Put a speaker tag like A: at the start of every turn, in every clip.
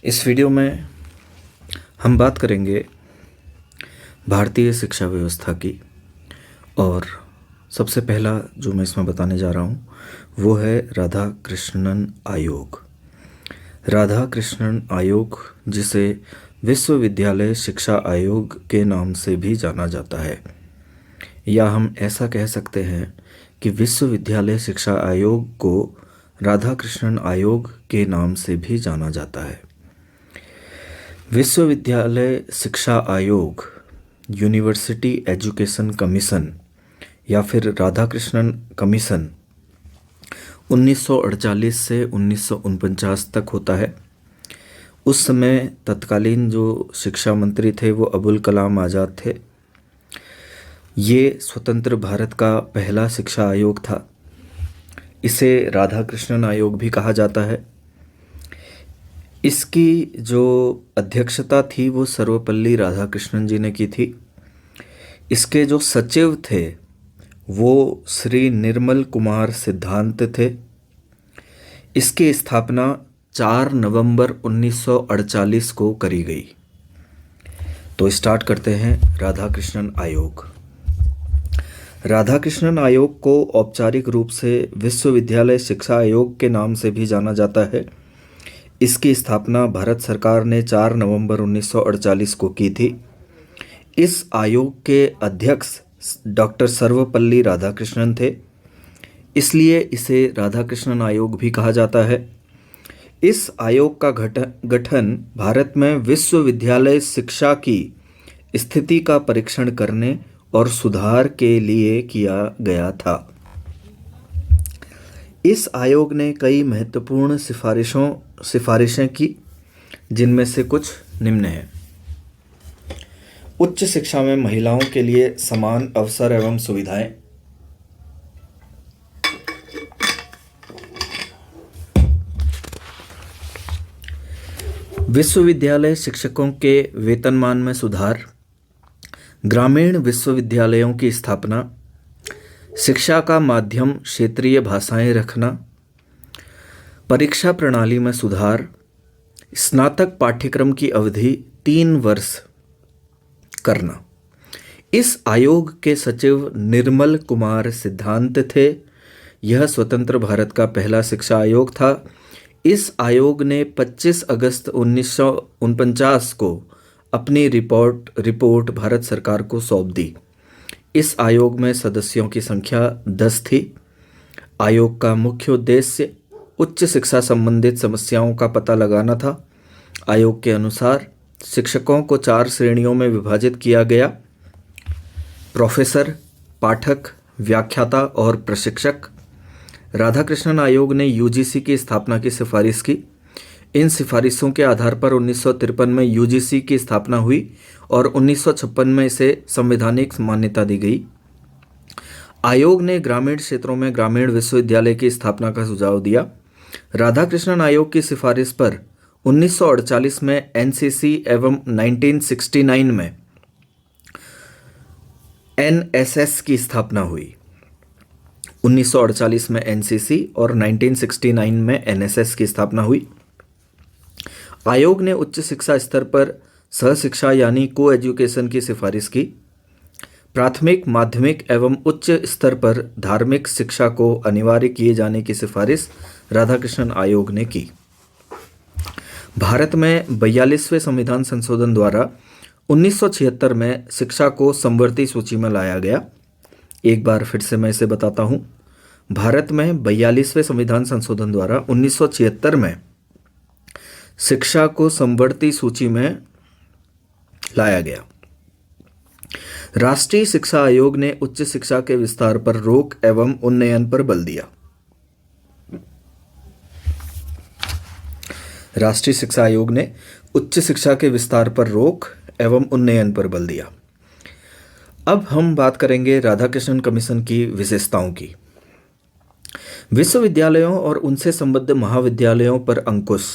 A: इस वीडियो में हम बात करेंगे भारतीय शिक्षा व्यवस्था की। और सबसे पहला जो मैं इसमें बताने जा रहा हूँ वो है राधा कृष्णन आयोग। राधा कृष्णन आयोग, जिसे विश्वविद्यालय शिक्षा आयोग के नाम से भी जाना जाता है, या हम ऐसा कह सकते हैं कि विश्वविद्यालय शिक्षा आयोग को राधा कृष्णन आयोग के नाम से भी जाना जाता है। विश्वविद्यालय शिक्षा आयोग, यूनिवर्सिटी एजुकेशन कमीशन या फिर राधा कृष्णन कमीशन 1948 से 1949 तक होता है। उस समय तत्कालीन जो शिक्षा मंत्री थे वो अबुल कलाम आज़ाद थे। ये स्वतंत्र भारत का पहला शिक्षा आयोग था। इसे राधा कृष्णन आयोग भी कहा जाता है। इसकी जो अध्यक्षता थी वो सर्वपल्ली राधाकृष्णन जी ने की थी। इसके जो सचिव थे वो श्री निर्मल कुमार सिद्धांत थे। इसकी स्थापना 4 नवंबर 1948 को करी गई। तो स्टार्ट करते हैं राधा कृष्णन आयोग। राधा कृष्णन आयोग को औपचारिक रूप से विश्वविद्यालय शिक्षा आयोग के नाम से भी जाना जाता है। इसकी स्थापना भारत सरकार ने 4 नवंबर 1948 को की थी। इस आयोग के अध्यक्ष डॉक्टर सर्वपल्ली राधाकृष्णन थे, इसलिए इसे राधाकृष्णन आयोग भी कहा जाता है। इस आयोग का गठन भारत में विश्वविद्यालय शिक्षा की स्थिति का परीक्षण करने और सुधार के लिए किया गया था। इस आयोग ने कई महत्वपूर्ण सिफारिशें की, जिनमें से कुछ निम्न हैं। उच्च शिक्षा में महिलाओं के लिए समान अवसर एवं सुविधाएं, विश्वविद्यालय शिक्षकों के वेतनमान में सुधार, ग्रामीण विश्वविद्यालयों की स्थापना, शिक्षा का माध्यम क्षेत्रीय भाषाएं रखना, परीक्षा प्रणाली में सुधार, स्नातक पाठ्यक्रम की अवधि 3 वर्ष करना। इस आयोग के सचिव निर्मल कुमार सिद्धांत थे। यह स्वतंत्र भारत का पहला शिक्षा आयोग था। इस आयोग ने 25 अगस्त 1949 को अपनी रिपोर्ट भारत सरकार को सौंप दी। इस आयोग में सदस्यों की संख्या 10 थी। आयोग का मुख्य उद्देश्य उच्च शिक्षा संबंधित समस्याओं का पता लगाना था। आयोग के अनुसार शिक्षकों को 4 श्रेणियों में विभाजित किया गया: प्रोफेसर, पाठक, व्याख्याता और प्रशिक्षक। राधाकृष्णन आयोग ने यूजीसी की स्थापना की सिफारिश की। इन सिफारिशों के आधार पर 1953 में यूजीसी की स्थापना हुई और 1956 में इसे संवैधानिक मान्यता दी गई। आयोग ने ग्रामीण क्षेत्रों में ग्रामीण विश्वविद्यालय की स्थापना का सुझाव दिया। राधाकृष्णन आयोग की सिफारिश पर 1948 में एनसीसी एवं 1969 में एनएसएस की स्थापना हुई। 1948 में एनसीसी और 1969 में एनएसएस की स्थापना हुई। आयोग ने उच्च शिक्षा स्तर पर सहशिक्षा यानी को एजुकेशन की सिफारिश की। प्राथमिक, माध्यमिक एवं उच्च स्तर पर धार्मिक शिक्षा को अनिवार्य किए जाने की सिफारिश राधाकृष्णन आयोग ने की। भारत में 42वें संविधान संशोधन द्वारा 1976 में शिक्षा को समवर्ती सूची में लाया गया। एक बार फिर से मैं इसे बताता हूँ। भारत में 42वें संविधान संशोधन द्वारा 1976 में शिक्षा को समवर्ती सूची में लाया गया। राष्ट्रीय शिक्षा आयोग ने उच्च शिक्षा के विस्तार पर रोक एवं उन्नयन पर बल दिया। राष्ट्रीय शिक्षा आयोग ने उच्च शिक्षा के विस्तार पर रोक एवं उन्नयन पर बल दिया। अब हम बात करेंगे राधाकृष्णन कमीशन की विशेषताओं की। विश्वविद्यालयों और उनसे संबद्ध महाविद्यालयों पर अंकुश।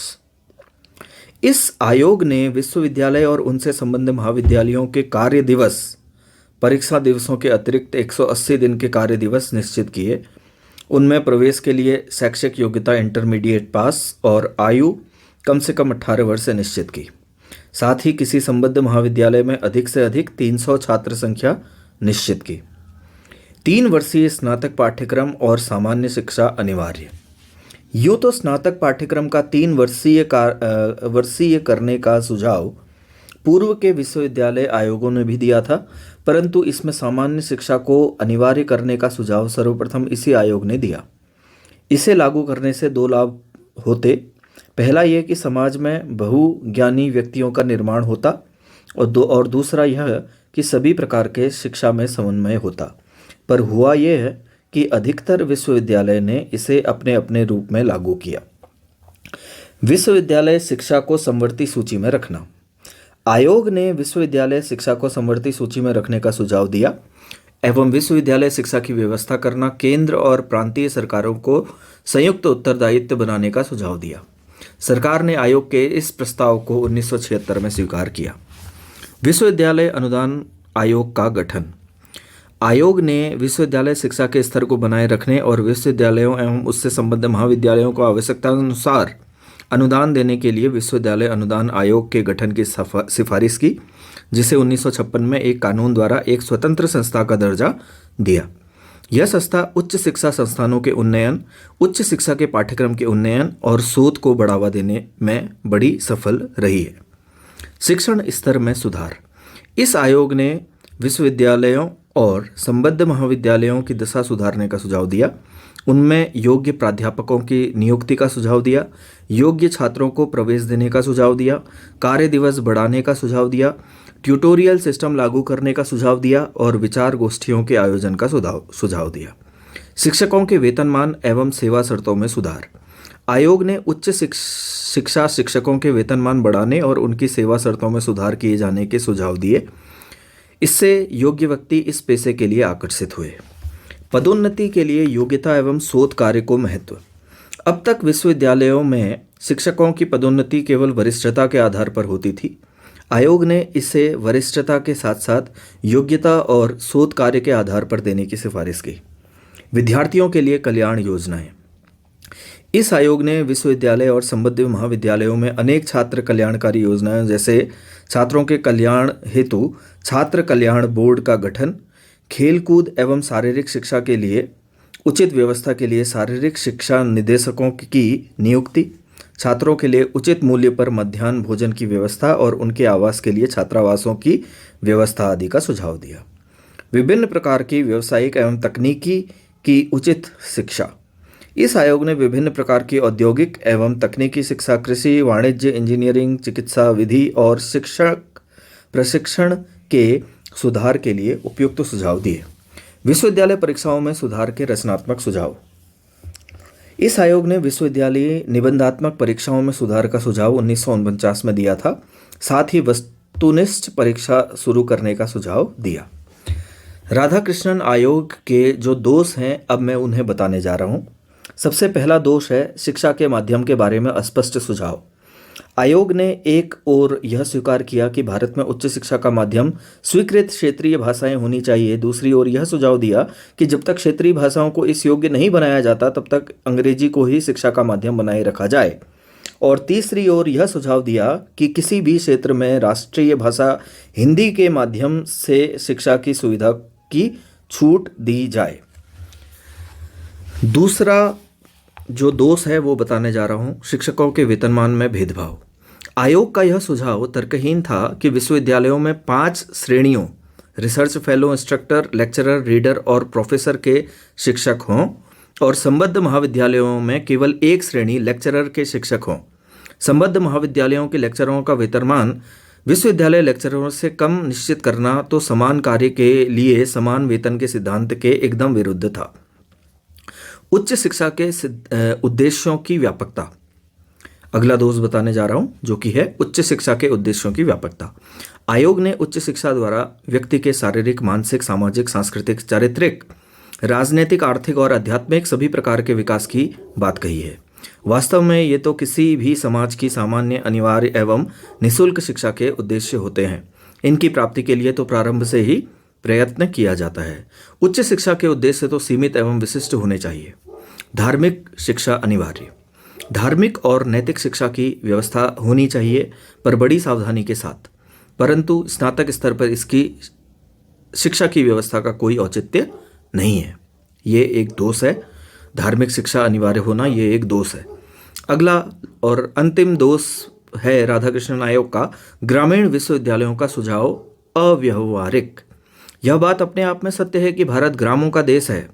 A: इस आयोग ने विश्वविद्यालय और उनसे संबद्ध महाविद्यालयों के कार्य दिवस, परीक्षा दिवसों के अतिरिक्त 180 दिन के कार्य दिवस निश्चित किए। उनमें प्रवेश के लिए शैक्षिक योग्यता इंटरमीडिएट पास और आयु कम से कम 18 वर्ष से निश्चित की। साथ ही किसी संबद्ध महाविद्यालय में अधिक से अधिक 300 छात्र संख्या निश्चित की। 3 वर्षीय स्नातक पाठ्यक्रम और सामान्य शिक्षा अनिवार्य। यूँ तो स्नातक पाठ्यक्रम का 3 वर्षीय करने का सुझाव पूर्व के विश्वविद्यालय आयोगों ने भी दिया था, परंतु इसमें सामान्य शिक्षा को अनिवार्य करने का सुझाव सर्वप्रथम इसी आयोग ने दिया। इसे लागू करने से 2 लाभ होते। पहला यह कि समाज में बहुज्ञानी व्यक्तियों का निर्माण होता और दूसरा यह कि सभी प्रकार के शिक्षा में समन्वय होता। पर हुआ यह है कि अधिकतर विश्वविद्यालय ने इसे अपने अपने रूप में लागू किया। विश्वविद्यालय शिक्षा को समवर्ती सूची में रखना। आयोग ने विश्वविद्यालय शिक्षा को समवर्ती सूची में रखने का सुझाव दिया एवं विश्वविद्यालय शिक्षा की व्यवस्था करना केंद्र और प्रांतीय सरकारों को संयुक्त उत्तरदायित्व बनाने का सुझाव दिया। सरकार ने आयोग के इस प्रस्ताव को 1976 में स्वीकार किया। विश्वविद्यालय अनुदान आयोग का गठन। आयोग ने विश्वविद्यालय शिक्षा के स्तर को बनाए रखने और विश्वविद्यालयों एवं उससे संबद्ध महाविद्यालयों को आवश्यकता अनुसार अनुदान देने के लिए विश्वविद्यालय अनुदान आयोग के गठन की सिफारिश की, जिसे 1956 में एक कानून द्वारा एक स्वतंत्र संस्था का दर्जा दिया। यह संस्था उच्च शिक्षा संस्थानों के उन्नयन, उच्च शिक्षा के पाठ्यक्रम के उन्नयन और शोध को बढ़ावा देने में बड़ी सफल रही है। शिक्षण स्तर में सुधार। इस आयोग ने विश्वविद्यालयों और संबद्ध महाविद्यालयों की दशा सुधारने का सुझाव दिया। उनमें योग्य प्राध्यापकों की नियुक्ति का सुझाव दिया, योग्य छात्रों को प्रवेश देने का सुझाव दिया, कार्य दिवस बढ़ाने का सुझाव दिया, ट्यूटोरियल सिस्टम लागू करने का सुझाव दिया और विचार गोष्ठियों के आयोजन का सुझाव दिया। शिक्षकों के वेतनमान एवं सेवा शर्तों में सुधार। आयोग ने उच्च शिक्षा शिक्षकों के वेतनमान बढ़ाने और उनकी सेवा शर्तों में सुधार किए जाने के सुझाव दिए। इससे योग्य व्यक्ति इस पेशे के लिए आकर्षित हुए। पदोन्नति के लिए योग्यता एवं शोध कार्य को महत्व। अब तक विश्वविद्यालयों में शिक्षकों की पदोन्नति केवल वरिष्ठता के आधार पर होती थी। आयोग ने इसे वरिष्ठता के साथ साथ योग्यता और शोध कार्य के आधार पर देने की सिफारिश की। विद्यार्थियों के लिए कल्याण योजनाएं। इस आयोग ने विश्वविद्यालय और संबद्ध महाविद्यालयों में अनेक छात्र कल्याणकारी योजनाएं जैसे छात्रों के कल्याण हेतु छात्र कल्याण बोर्ड का गठन, खेलकूद एवं शारीरिक शिक्षा के लिए उचित व्यवस्था के लिए शारीरिक शिक्षा निदेशकों की नियुक्ति, छात्रों के लिए उचित मूल्य पर मध्याह्न भोजन की व्यवस्था और उनके आवास के लिए छात्रावासों की व्यवस्था आदि का सुझाव दिया। विभिन्न प्रकार की व्यावसायिक एवं तकनीकी की उचित शिक्षा। इस आयोग ने विभिन्न प्रकार की औद्योगिक एवं तकनीकी शिक्षा, कृषि, वाणिज्य, इंजीनियरिंग, चिकित्सा, विधि और शिक्षक प्रशिक्षण के सुधार के लिए उपयुक्त सुझाव दिए। विश्वविद्यालय परीक्षाओं में सुधार के रचनात्मक सुझाव। इस आयोग ने विश्वविद्यालय निबंधात्मक परीक्षाओं में सुधार का सुझाव 1949 में दिया था। साथ ही वस्तुनिष्ठ परीक्षा शुरू करने का सुझाव दिया। राधाकृष्णन आयोग के जो दोष हैं अब मैं उन्हें बताने जा रहा हूँ। सबसे पहला दोष है शिक्षा के माध्यम के बारे में अस्पष्ट सुझाव। आयोग ने एक ओर यह स्वीकार किया कि भारत में उच्च शिक्षा का माध्यम स्वीकृत क्षेत्रीय भाषाएं होनी चाहिए, दूसरी ओर यह सुझाव दिया कि जब तक क्षेत्रीय भाषाओं को इस योग्य नहीं बनाया जाता तब तक अंग्रेजी को ही शिक्षा का माध्यम बनाए रखा जाए, और तीसरी ओर यह सुझाव दिया कि किसी भी क्षेत्र में राष्ट्रीय भाषा हिंदी के माध्यम से शिक्षा की सुविधा की छूट दी जाए। दूसरा जो दोष है वो बताने जा रहा हूँ, शिक्षकों के वेतनमान में भेदभाव। आयोग का यह सुझाव तर्कहीन था कि विश्वविद्यालयों में 5 श्रेणियों research fellow, instructor, lecturer, reader और प्रोफेसर के शिक्षक हों और संबद्ध महाविद्यालयों में केवल एक श्रेणी लेक्चरर के शिक्षक हों। संबद्ध महाविद्यालयों के लेक्चरों का वेतनमान विश्वविद्यालय लेक्चररों से कम निश्चित करना तो समान कार्य के लिए समान वेतन के सिद्धांत के एकदम विरुद्ध था। उच्च शिक्षा के उद्देश्यों की व्यापकता। अगला दोष बताने जा रहा हूं जो कि है उच्च शिक्षा के उद्देश्यों की व्यापकता। आयोग ने उच्च शिक्षा द्वारा व्यक्ति के शारीरिक, मानसिक, सामाजिक, सांस्कृतिक, चारित्रिक, राजनीतिक, आर्थिक और आध्यात्मिक सभी प्रकार के विकास की बात कही है। वास्तव में ये तो किसी भी समाज की सामान्य, अनिवार्य एवं निःशुल्क शिक्षा के उद्देश्य होते हैं। इनकी प्राप्ति के लिए तो प्रारंभ से ही प्रयत्न किया जाता है। उच्च शिक्षा के उद्देश्य तो सीमित एवं विशिष्ट होने चाहिए। धार्मिक शिक्षा अनिवार्य। धार्मिक और नैतिक शिक्षा की व्यवस्था होनी चाहिए, पर बड़ी सावधानी के साथ। परंतु स्नातक स्तर पर इसकी शिक्षा की व्यवस्था का कोई औचित्य नहीं है। ये एक दोष है। धार्मिक शिक्षा अनिवार्य होना ये एक दोष है। अगला और अंतिम दोष है राधाकृष्णन आयोग का, ग्रामीण विश्वविद्यालयों का सुझाव अव्यवहारिक। यह बात अपने आप में सत्य है कि भारत ग्रामों का देश है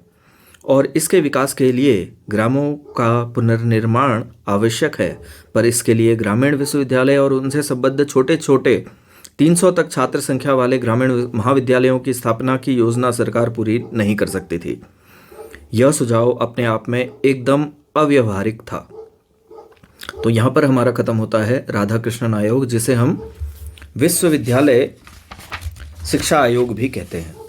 A: और इसके विकास के लिए ग्रामों का पुनर्निर्माण आवश्यक है, पर इसके लिए ग्रामीण विश्वविद्यालय और उनसे संबद्ध छोटे छोटे 300 तक छात्र संख्या वाले ग्रामीण महाविद्यालयों की स्थापना की योजना सरकार पूरी नहीं कर सकती थी। यह सुझाव अपने आप में एकदम अव्यवहारिक था। तो यहाँ पर हमारा खत्म होता है राधाकृष्णन आयोग, जिसे हम विश्वविद्यालय शिक्षा आयोग भी कहते हैं।